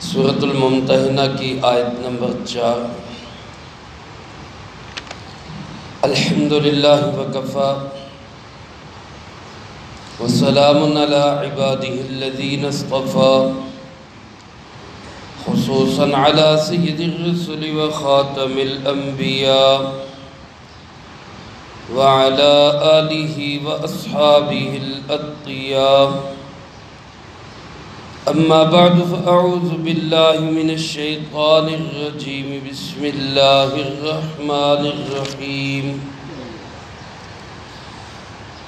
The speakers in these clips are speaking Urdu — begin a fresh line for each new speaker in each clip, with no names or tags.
سورۃ الممتحنہ کی آیت نمبر 4۔ الحمدللہ وکفیٰ وسلام علی عبادہ الذین اصطفیٰ، خصوصاً علی سید الرسل وخاتم الانبیاء وعلی آلہ واصحابہ الاتقیاء۔ اما بعد فاعوذ باللہ من الشیطان الرجیم، بسم اللہ الرحمن الرحیم۔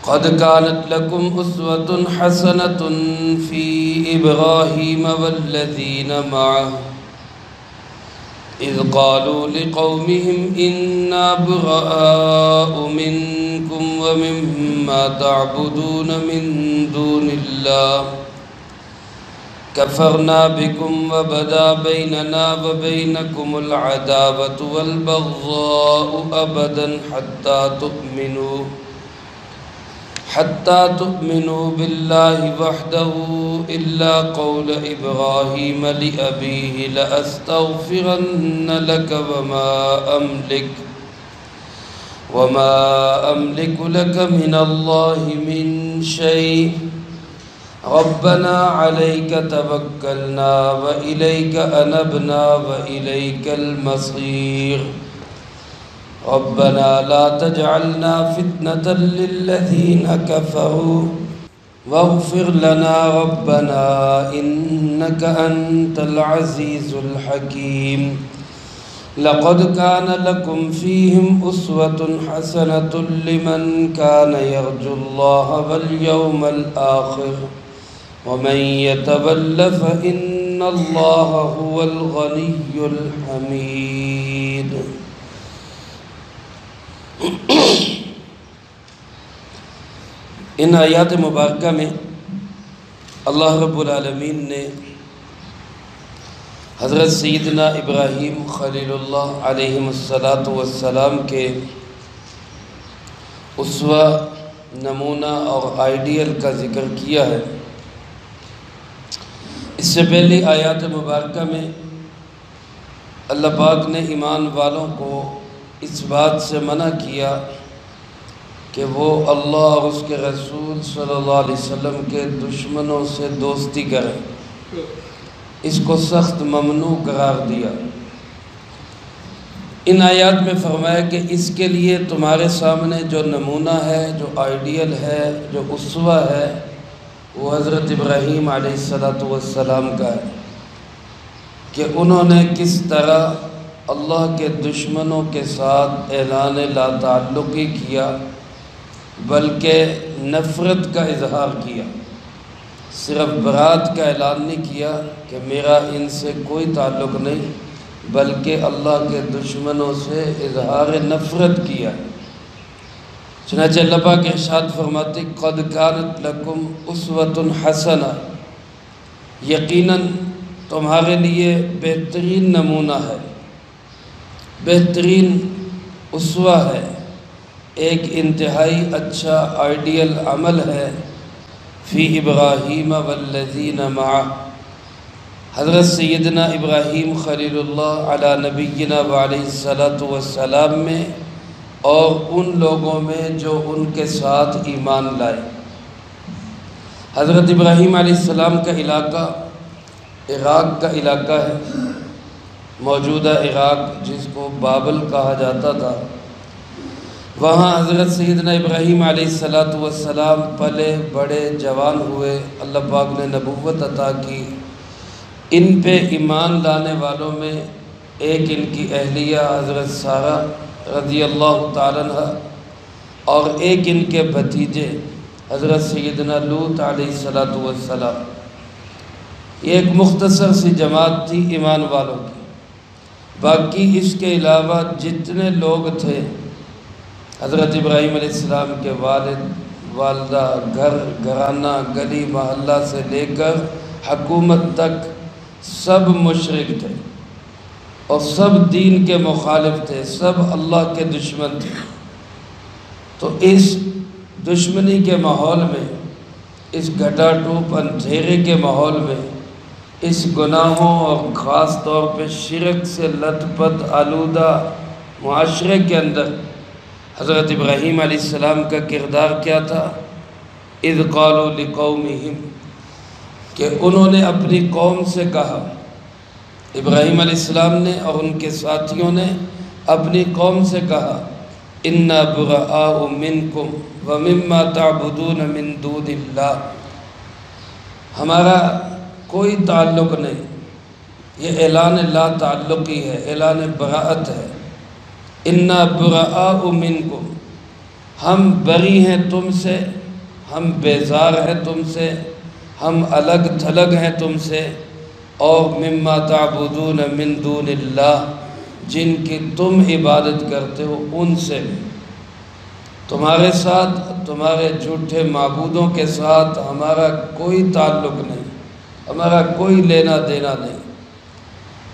قد كانت لكم أسوة حسنة في إبراهيم والذين معه إذ قالوا لقومهم إنا براء منكم ومما تعبدون من دون الله كفرنا بكم وبدا بيننا وبينكم العداوة والبغضاء أبدا حتى تؤمنوا بالله وحده إلا قول إبراهيم لأبيه لأستغفرن لك وما أملك لك من الله من شيء ربنا عليك توكلنا وإليك أنبنا وإليك المصير ربنا لا تجعلنا فتنة للذين كفروا واغفر لنا ربنا إنك أنت العزيز الحكيم۔ لقد كان لكم فيهم أسوة حسنة لمن كان يرجو الله واليوم الآخر ومن يتول فإن الله هو الغني الحميد۔ ان آیات مبارکہ میں اللہ رب العالمین نے حضرت سیدنا ابراہیم خلیل اللہ علیہ السلام کے اسوہ، نمونہ اور آئیڈیل کا ذکر کیا ہے۔ اس سے پہلے آیات مبارکہ میں اللہ پاک نے ایمان والوں کو اس بات سے منع کیا کہ وہ اللہ اور اس کے رسول صلی اللہ علیہ وسلم کے دشمنوں سے دوستی کریں، اس کو سخت ممنوع قرار دیا۔ ان آیات میں فرمایا کہ اس کے لیے تمہارے سامنے جو نمونہ ہے، جو آئیڈیل ہے، جو اسوہ ہے، وہ حضرت ابراہیم علیہ السلام کا ہے کہ انہوں نے کس طرح اللہ کے دشمنوں کے ساتھ اعلان لا تعلقی کیا، بلکہ نفرت کا اظہار کیا۔ صرف برات کا اعلان نہیں کیا کہ میرا ان سے کوئی تعلق نہیں، بلکہ اللہ کے دشمنوں سے اظہار نفرت کیا۔ چنانچہ اللہ پاک ارشاد فرماتے قد کانت لکم اسوۃ حسنہ، یقیناً تمہارے لیے بہترین نمونہ ہے، بہترین اسوہ ہے، ایک انتہائی اچھا آئیڈیل عمل ہے فی ابراہیم والذین معہ، حضرت سیدنا ابراہیم خلیل اللہ علی نبینا وعلیہ السلام میں اور ان لوگوں میں جو ان کے ساتھ ایمان لائے۔ حضرت ابراہیم علیہ السلام کا علاقہ عراق کا علاقہ ہے، موجودہ عراق جس کو بابل کہا جاتا تھا۔ وہاں حضرت سیدنا ابراہیم علیہ السلام پلے بڑے جوان ہوئے، اللہ پاک نے نبوت عطا کی۔ ان پہ ایمان لانے والوں میں ایک ان کی اہلیہ حضرت سارہ رضی اللہ تعالیٰ عنہ اور ایک ان کے بھتیجے حضرت سیدنا لوط علیہ السلام۔ یہ ایک مختصر سی جماعت تھی ایمان والوں کی۔ باقی اس کے علاوہ جتنے لوگ تھے، حضرت ابراہیم علیہ السلام کے والد، والدہ، گھر گھرانہ، گلی محلہ سے لے کر حکومت تک سب مشرک تھے اور سب دین کے مخالف تھے، سب اللہ کے دشمن تھے۔ تو اس دشمنی کے ماحول میں، اس گھٹا ٹوپ اندھیرے کے ماحول میں اس گناہوں اور خاص طور پہ شرک سے لت پت آلودہ معاشرے کے اندر حضرت ابراہیم علیہ السلام کا کردار کیا تھا؟ اذ قالوا لقومہم، کہ انہوں نے اپنی قوم سے کہا، ابراہیم علیہ السلام نے اور ان کے ساتھیوں نے اپنی قوم سے کہا، انا براء منکم ومما تعبدون من دون اللہ، ہمارا کوئی تعلق نہیں۔ یہ اعلان لا تعلقی ہے، اعلان براءت ہے۔ انا براء منکم، ہم بری ہیں تم سے، ہم بیزار ہیں تم سے، ہم الگ تھلگ ہیں تم سے، اور مما تعبدون من دون اللہ، جن کی تم عبادت کرتے ہو ان سے بھی۔ تمہارے ساتھ، تمہارے جھوٹے معبودوں کے ساتھ ہمارا کوئی تعلق نہیں، ہمارا کوئی لینا دینا نہیں۔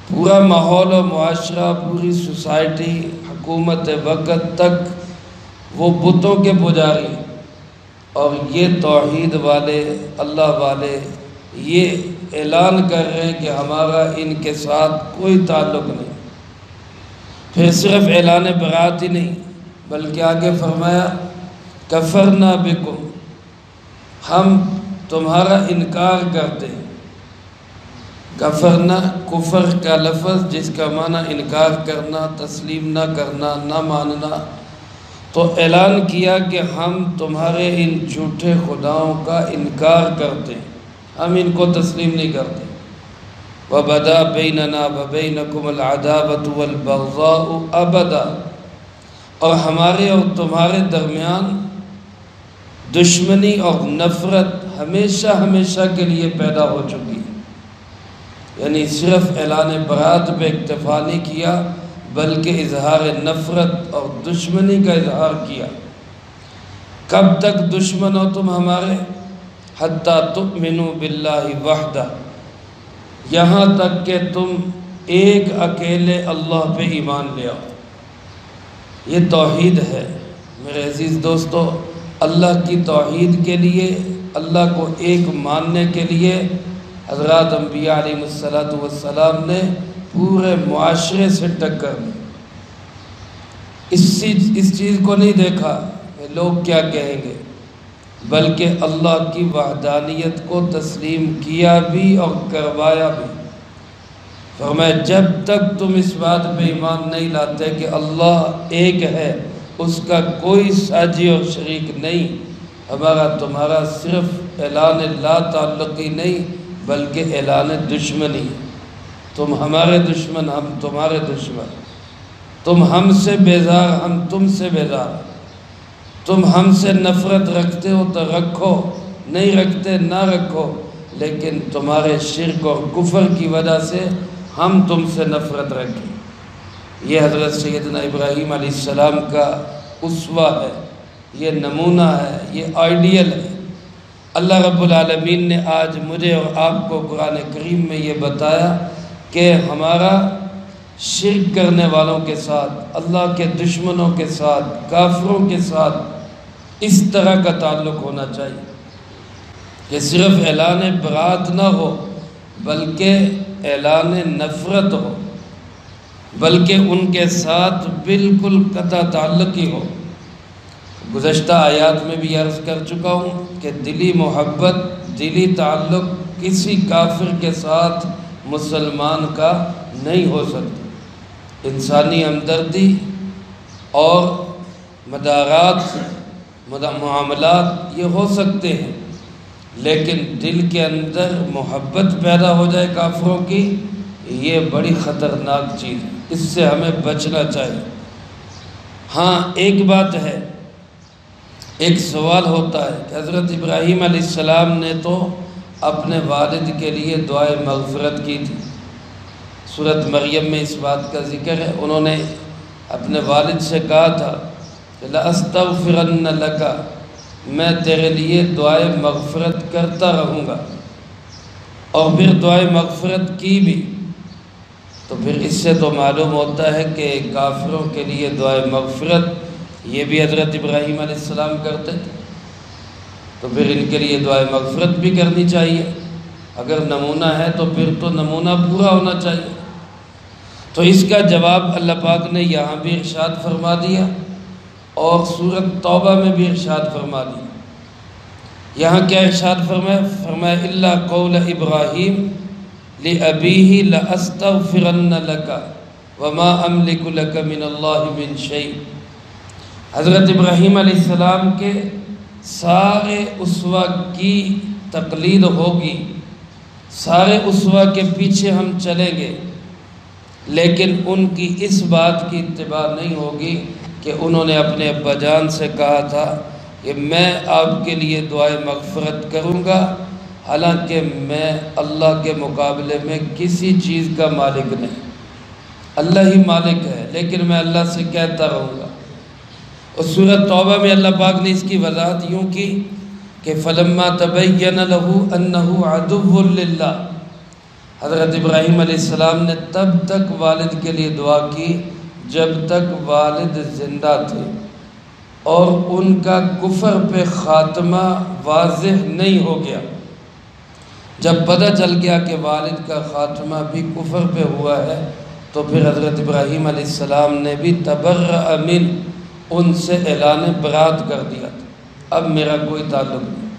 پورا ماحول و معاشرہ، پوری سوسائٹی، حکومت وقت تک وہ بتوں کے پجاری، اور یہ توحید والے، اللہ والے یہ اعلان کر رہے ہیں کہ ہمارا ان کے ساتھ کوئی تعلق نہیں۔ پھر صرف اعلان برات ہی نہیں بلکہ آگے فرمایا، کفرنا بکم، ہم تمہارا انکار کرتے ہیں۔ کفرنا کفر کا لفظ جس کا معنی انکار کرنا، تسلیم نہ کرنا، نہ ماننا، تو اعلان کیا کہ ہم تمہارے ان جھوٹے خداؤں کا انکار کرتے ہیں، ہم ان کو تسلیم نہیں کرتے۔ وَبَدَا بَيْنَنَا وَبَيْنَكُمُ الْعَدَاوَةُ وَالْبَغْضَاءُ أَبَدًا، اور ہمارے اور تمہارے درمیان دشمنی اور نفرت ہمیشہ ہمیشہ کے لیے پیدا ہو چکی ہے۔ یعنی صرف اعلان برات پہ اکتفا نہیں کیا بلکہ اظہار نفرت اور دشمنی کا اظہار کیا۔ کب تک دشمن ہو تم ہمارے؟ حتیٰ تؤمنوا باللہ وحدہ، یہاں تک کہ تم ایک اکیلے اللہ پہ ایمان لے آؤ۔ یہ توحید ہے میرے عزیز دوستو۔ اللہ کی توحید کے لیے، اللہ کو ایک ماننے کے لیے حضرات انبیاء علیہ السلام نے پورے معاشرے سے ٹکر لی۔ اس چیز کو نہیں دیکھا کہ لوگ کیا کہیں گے، بلکہ اللہ کی وحدانیت کو تسلیم کیا بھی اور کروایا بھی۔ فرمایا جب تک تم اس بات پہ ایمان نہیں لاتے کہ اللہ ایک ہے، اس کا کوئی ساجی اور شریک نہیں، ہمارا تمہارا صرف اعلان لا تعلقی نہیں بلکہ اعلان دشمنی۔ تم ہمارے دشمن، ہم تمہارے دشمن، تم ہم سے بیزار، ہم تم سے بیزار، تم ہم سے نفرت رکھتے ہو تو رکھو، نہیں رکھتے نہ رکھو، لیکن تمہارے شرک اور کفر کی وجہ سے ہم تم سے نفرت رکھیں۔ یہ حضرت سیدنا ابراہیم علیہ السلام کا اسوہ ہے، یہ نمونہ ہے، یہ آئیڈیل ہے۔ اللہ رب العالمین نے آج مجھے اور آپ کو قرآن کریم میں یہ بتایا کہ ہمارا شرک کرنے والوں کے ساتھ، اللہ کے دشمنوں کے ساتھ، کافروں کے ساتھ اس طرح کا تعلق ہونا چاہیے کہ صرف اعلان برات نہ ہو بلکہ اعلان نفرت ہو، بلکہ ان کے ساتھ بالکل قطع تعلقی ہو۔ گزشتہ آیات میں بھی عرض کر چکا ہوں کہ دلی محبت، دلی تعلق کسی کافر کے ساتھ مسلمان کا نہیں ہو سکتا۔ انسانی ہمدردی اور مدارات، معاملات یہ ہو سکتے ہیں، لیکن دل کے اندر محبت پیدا ہو جائے کافروں کی، یہ بڑی خطرناک چیز ہے، اس سے ہمیں بچنا چاہیے۔ ہاں ایک بات ہے، ایک سوال ہوتا ہے کہ حضرت ابراہیم علیہ السلام نے تو اپنے والد کے لیے دعائے مغفرت کی تھی، سورۃ مریم میں اس بات کا ذکر ہے۔ انہوں نے اپنے والد سے کہا تھا کہ لَأَسْتَغْفِرَنَّ لَكَ، میں تیرے لیے دعائے مغفرت کرتا رہوں گا، اور پھر دعائے مغفرت کی بھی۔ تو پھر اس سے تو معلوم ہوتا ہے کہ کافروں کے لیے دعائے مغفرت یہ بھی حضرت ابراہیم علیہ السلام کرتے تھے، تو پھر ان کے لیے دعائے مغفرت بھی کرنی چاہیے۔ اگر نمونہ ہے تو پھر تو نمونہ پورا ہونا چاہیے۔ تو اس کا جواب اللہ پاک نے یہاں بھی ارشاد فرما دیا اور سورۃ توبہ میں بھی ارشاد فرما دیا۔ یہاں کیا ارشاد فرمایا الا قول ابراہیم لأبیہ لأستغفرن لک وما املک لک من اللہ من شیء۔ حضرت ابراہیم علیہ السلام کے سارے اسوہ کی تقلید ہوگی، سارے اسوہ کے پیچھے ہم چلیں گے، لیکن ان کی اس بات کی اتباع نہیں ہوگی کہ انہوں نے اپنے ابا جان سے کہا تھا کہ میں آپ کے لیے دعائے مغفرت کروں گا، حالانکہ میں اللہ کے مقابلے میں کسی چیز کا مالک نہیں، اللہ ہی مالک ہے، لیکن میں اللہ سے کہتا رہوں گا۔ اور سورۃ توبہ میں اللہ پاک نے اس کی وضاحت یوں کی کہ فلما تبین لہ انہ عدو للہ، حضرت ابراہیم علیہ السلام نے تب تک والد کے لیے دعا کی جب تک والد زندہ تھے اور ان کا کفر پہ خاتمہ واضح نہیں ہو گیا۔ جب پتہ چل گیا کہ والد کا خاتمہ بھی کفر پہ ہوا ہے تو پھر حضرت ابراہیم علیہ السلام نے بھی تبرأ من، ان سے اعلان برات کر دیا تھا، اب میرا کوئی تعلق نہیں۔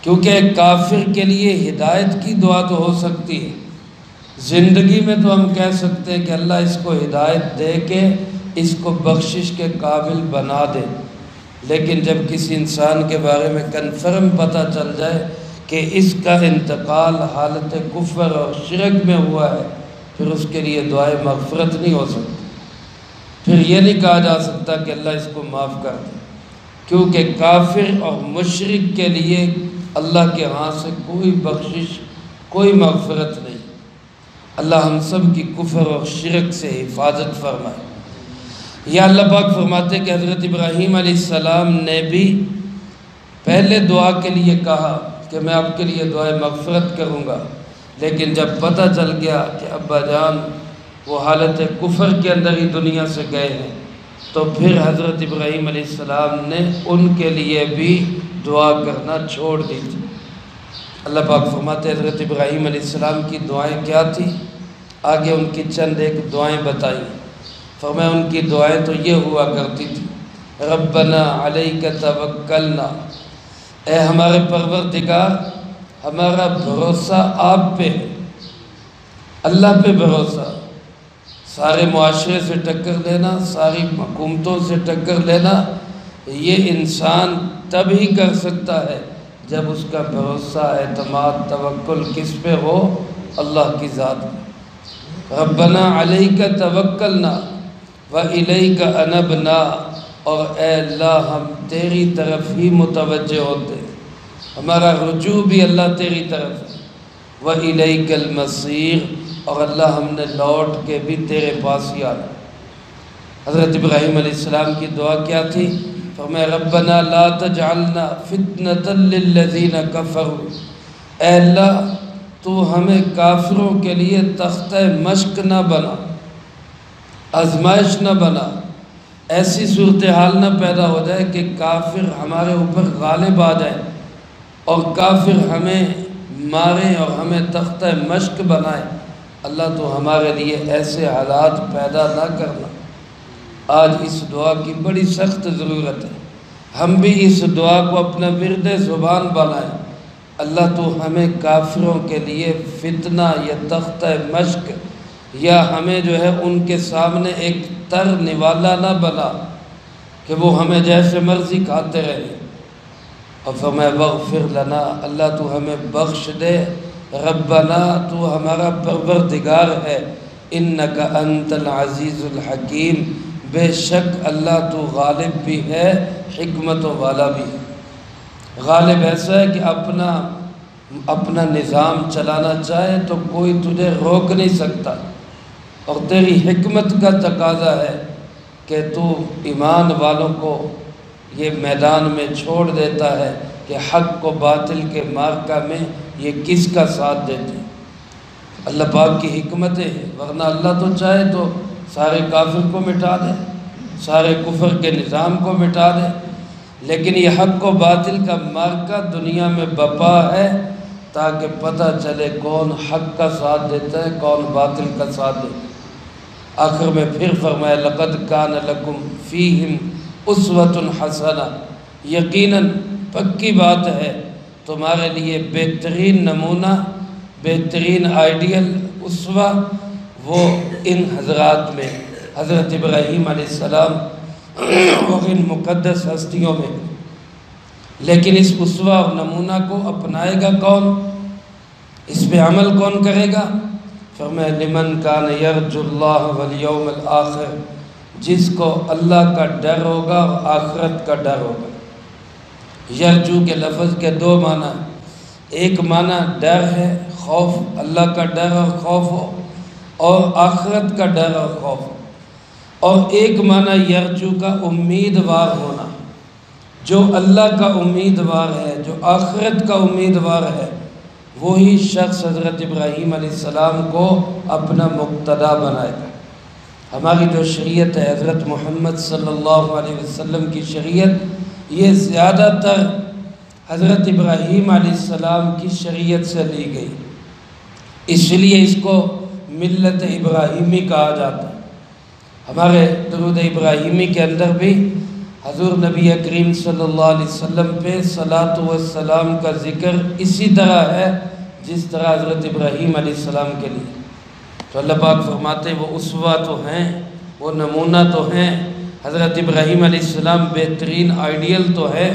کیونکہ ایک کافر کے لیے ہدایت کی دعا تو ہو سکتی ہے، زندگی میں تو ہم کہہ سکتے ہیں کہ اللہ اس کو ہدایت دے کے اس کو بخشش کے قابل بنا دے، لیکن جب کسی انسان کے بارے میں کنفرم پتہ چل جائے کہ اس کا انتقال حالت کفر اور شرک میں ہوا ہے، پھر اس کے لیے دعائے مغفرت نہیں ہو سکتی، پھر یہ نہیں کہا جا سکتا کہ اللہ اس کو معاف کر دے، کیونکہ کافر اور مشرک کے لیے اللہ کے ہاں سے کوئی بخشش، کوئی مغفرت نہیں۔ اللہ ہم سب کی کفر اور شرک سے حفاظت فرمائے۔ یا اللہ پاک فرماتے کہ حضرت ابراہیم علیہ السلام نے بھی پہلے دعا کے لیے کہا کہ میں آپ کے لیے دعائے مغفرت کروں گا، لیکن جب پتہ چل گیا کہ ابا جان وہ حالت کفر کے اندر ہی دنیا سے گئے ہیں، تو پھر حضرت ابراہیم علیہ السلام نے ان کے لیے بھی دعا کرنا چھوڑ دی تھی۔ اللہ پاک فرماتے حضرت ابراہیم علیہ السلام کی دعائیں کیا تھی، آگے ان کی چند ایک دعائیں بتائیں۔ فرمایا ان کی دعائیں تو یہ ہوا کرتی تھی، ربنا علیک توکلنا، اے ہمارے پروردگار ہمارا بھروسہ آپ پہ ہے، اللہ پہ بھروسہ۔ سارے معاشرے سے ٹکر لینا، ساری حکومتوں سے ٹکر لینا، یہ انسان تب ہی کر سکتا ہے جب اس کا بھروسہ، اعتماد، توکل کس پہ ہو، اللہ کی ذات میں۔ ربنا علیک توکلنا وإلیک انبنا، اور اے اللہ ہم تیری طرف ہی متوجہ ہوتے ہیں، ہمارا رجوع بھی اللہ تیری طرف ہے، وإلیک المصیر، اور اللہ ہم نے لوٹ کے بھی تیرے پاس ہی آنا۔ حضرت ابراہیم علیہ السلام کی دعا کیا تھی؟ فرمایا ربنا لا تجعلنا فتنة للذین کفروا، اے اللہ تو ہمیں کافروں کے لیے تختہ مشق نہ بنا، آزمائش نہ بنا، ایسی صورتحال نہ پیدا ہو جائے کہ کافر ہمارے اوپر غالب آ جائیں اور کافر ہمیں ماریں اور ہمیں تختہ مشق بنائیں۔ اللہ تو ہمارے لیے ایسے حالات پیدا نہ کرنا۔ آج اس دعا کی بڑی سخت ضرورت ہے، ہم بھی اس دعا کو اپنا ورد زبان بنائیں۔ اللہ تو ہمیں کافروں کے لیے فتنہ یا تختہ مشق یا ہمیں جو ہے ان کے سامنے ایک تر نوالا نہ بنا کہ وہ ہمیں جیسے مرضی کھاتے رہیں۔ اور فرمایا وغفر لنا، اللہ تو ہمیں بخش دے، ربنا تو ہمارا پروردگار ہے، انک انت العزیز الحکیم، بے شک اللہ تو غالب بھی ہے، حکمت والا بھی ہے۔ غالب ایسا ہے کہ اپنا نظام چلانا چاہے تو کوئی تجھے روک نہیں سکتا، اور تیری حکمت کا تقاضا ہے کہ تو ایمان والوں کو یہ میدان میں چھوڑ دیتا ہے کہ حق و باطل کے معرکہ میں یہ کس کا ساتھ دیتے ہیں۔ اللہ پاک کی حکمتیں ہیں، ورنہ اللہ تو چاہے تو سارے کافر کو مٹا دے، سارے کفر کے نظام کو مٹا دے، لیکن یہ حق و باطل کا معرکہ دنیا میں بپا ہے، تاکہ پتہ چلے کون حق کا ساتھ دیتا ہے کون باطل کا ساتھ دیتا ہے۔ آخر میں پھر فرمایا لقد کان لکم فیہم اسوۃ حسنہ، یقیناً پکی بات ہے تمہارے لیے بہترین نمونہ، بہترین آئیڈیل، اسوہ وہ ان حضرات میں، حضرت ابراہیم علیہ السلام اور ان مقدس ہستیوں میں۔ لیکن اس اسوہ اور نمونہ کو اپنائے گا کون؟ اس پہ عمل کون کرے گا؟ فرمایا لمن کان یرجو اللہ والیوم الآخر، جس کو اللہ کا ڈر ہوگا اور آخرت کا ڈر ہوگا۔ یرجو کے لفظ کے دو معنی، ایک معنی ڈر ہے، خوف، اللہ کا ڈر اور خوف ہو، اور آخرت کا ڈر اور خوف ہو، اور ایک معنی یرجو کا امیدوار ہونا۔ جو اللہ کا امیدوار ہے، جو آخرت کا امیدوار ہے، وہی شخص حضرت ابراہیم علیہ السلام کو اپنا مقتدا بنائے گا۔ ہماری جو شریعت ہے حضرت محمد صلی اللہ علیہ وسلم کی شریعت، یہ زیادہ تر حضرت ابراہیم علیہ السلام کی شریعت سے لی گئی، اس لیے اس کو ملت ابراہیمی کہا جاتا ہے۔ ہمارے درود ابراہیمی کے اندر بھی حضور نبی کریم صلی اللہ علیہ وسلم پہ صلاۃ و السلام کا ذکر اسی طرح ہے جس طرح حضرت ابراہیم علیہ السلام کے لیے۔ تو اللہ پاک فرماتے ہیں وہ اسوہ تو ہیں، وہ نمونہ تو ہیں، حضرت ابراہیم علیہ السلام بہترین آئیڈیل تو ہے،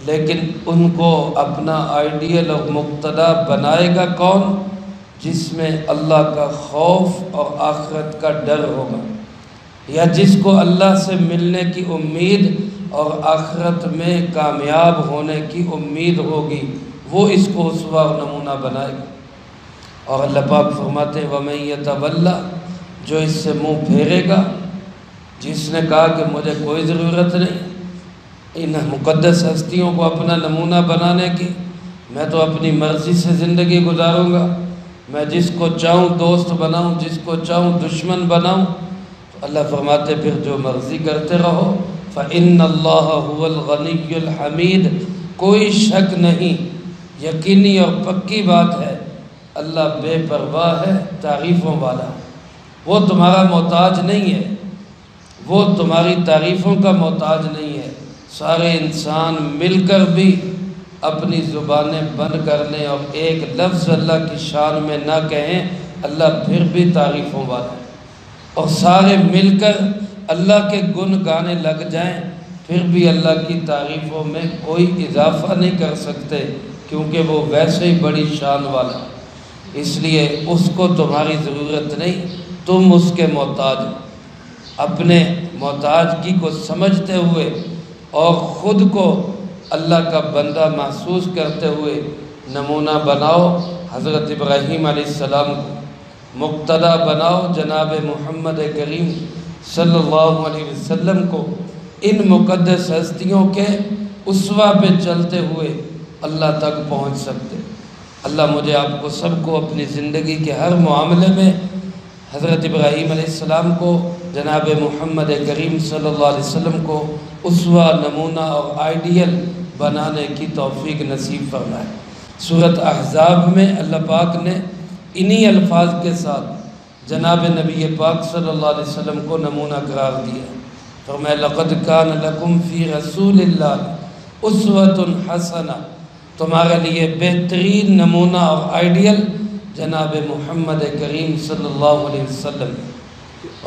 لیکن ان کو اپنا آئیڈیل اور مقتدا بنائے گا کون؟ جس میں اللہ کا خوف اور آخرت کا ڈر ہوگا، یا جس کو اللہ سے ملنے کی امید اور آخرت میں کامیاب ہونے کی امید ہوگی، وہ اس کو اسوہ اور نمونہ بنائے گا۔ اور اللہ پاک فرماتے ہیں وَمَن يَتَوَلَّ، جو اس سے منہ پھیرے گا، جس نے کہا کہ مجھے کوئی ضرورت نہیں ان مقدس ہستیوں کو اپنا نمونہ بنانے کی، میں تو اپنی مرضی سے زندگی گزاروں گا، میں جس کو چاہوں دوست بناؤں، جس کو چاہوں دشمن بناؤں، تو اللہ فرماتے پھر جو مرضی کرتے رہو۔ فَإِنَّ اللَّهَ هُوَ الْغَنِيُّ الْحَمِيدُ، کوئی شک نہیں، یقینی اور پکی بات ہے اللہ بے پرواہ ہے، تعریفوں والا، وہ تمہارا محتاج نہیں ہے، وہ تمہاری تعریفوں کا محتاج نہیں ہے۔ سارے انسان مل کر بھی اپنی زبانیں بند کر لیں اور ایک لفظ اللہ کی شان میں نہ کہیں، اللہ پھر بھی تعریفوں والا ہے، اور سارے مل کر اللہ کے گن گانے لگ جائیں پھر بھی اللہ کی تعریفوں میں کوئی اضافہ نہیں کر سکتے، کیونکہ وہ ویسے ہی بڑی شان والا ہے۔ اس لیے اس کو تمہاری ضرورت نہیں، تم اس کے محتاج ہو۔ اپنے محتاجگی کو سمجھتے ہوئے اور خود کو اللہ کا بندہ محسوس کرتے ہوئے نمونہ بناؤ حضرت ابراہیم علیہ السلام کو، مقتدا بناؤ جناب محمد کریم صلی اللہ علیہ وسلم کو، ان مقدس ہستیوں کے اسوہ پہ چلتے ہوئے اللہ تک پہنچ سکتے۔ اللہ مجھے آپ کو سب کو اپنی زندگی کے ہر معاملے میں حضرت ابراہیم علیہ السلام کو، جناب محمد کریم صلی اللہ علیہ وسلم کو اسوہ، نمونہ اور آئیڈیل بنانے کی توفیق نصیب فرمائے۔ سورۃ احزاب میں اللہ پاک نے انہی الفاظ کے ساتھ جناب نبی پاک صلی اللہ علیہ وسلم کو نمونہ قرار دیا۔ فرمایا لقد کان لکم فی رسول اللہ اسوۃ حسنہ، تمہارے لیے بہترین نمونہ اور آئیڈیل جناب محمد کریم صلی اللہ علیہ وسلم۔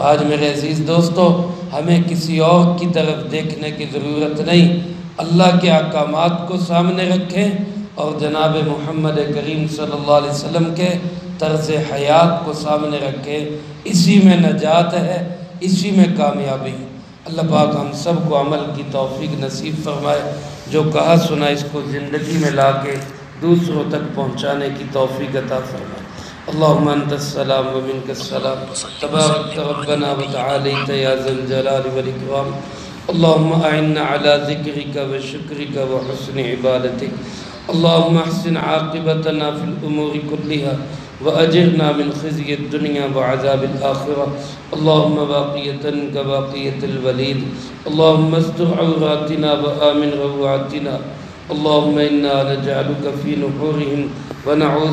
آج میرے عزیز دوستو، ہمیں کسی اور کی طرف دیکھنے کی ضرورت نہیں، اللہ کے احکامات کو سامنے رکھیں اور جناب محمد کریم صلی اللہ علیہ وسلم کے طرز حیات کو سامنے رکھیں، اسی میں نجات ہے، اسی میں کامیابی ہے۔ اللہ پاک ہم سب کو عمل کی توفیق نصیب فرمائے، جو کہا سنا اس کو زندگی میں لا کے دوسروں تک پہنچانے کی توفیق عطا فرمائے۔ اللہم انت السلام و منک السلام، تبارک ربنا و تعالیت یا ذا الجلال والاکرام۔ اللہم اعنا علی ذکرک و شکرک و حسن عبادتک۔ اللہم احسن عاقبتنا فی الامور کلها وأجرنا من خزي الدنيا وعذاب الآخرة۔ اللهم باقية كباقية الوليد، اللهم استر عوراتنا وآمن روعاتنا، اللهم إنا نجعلك في نحورهم ونعوذ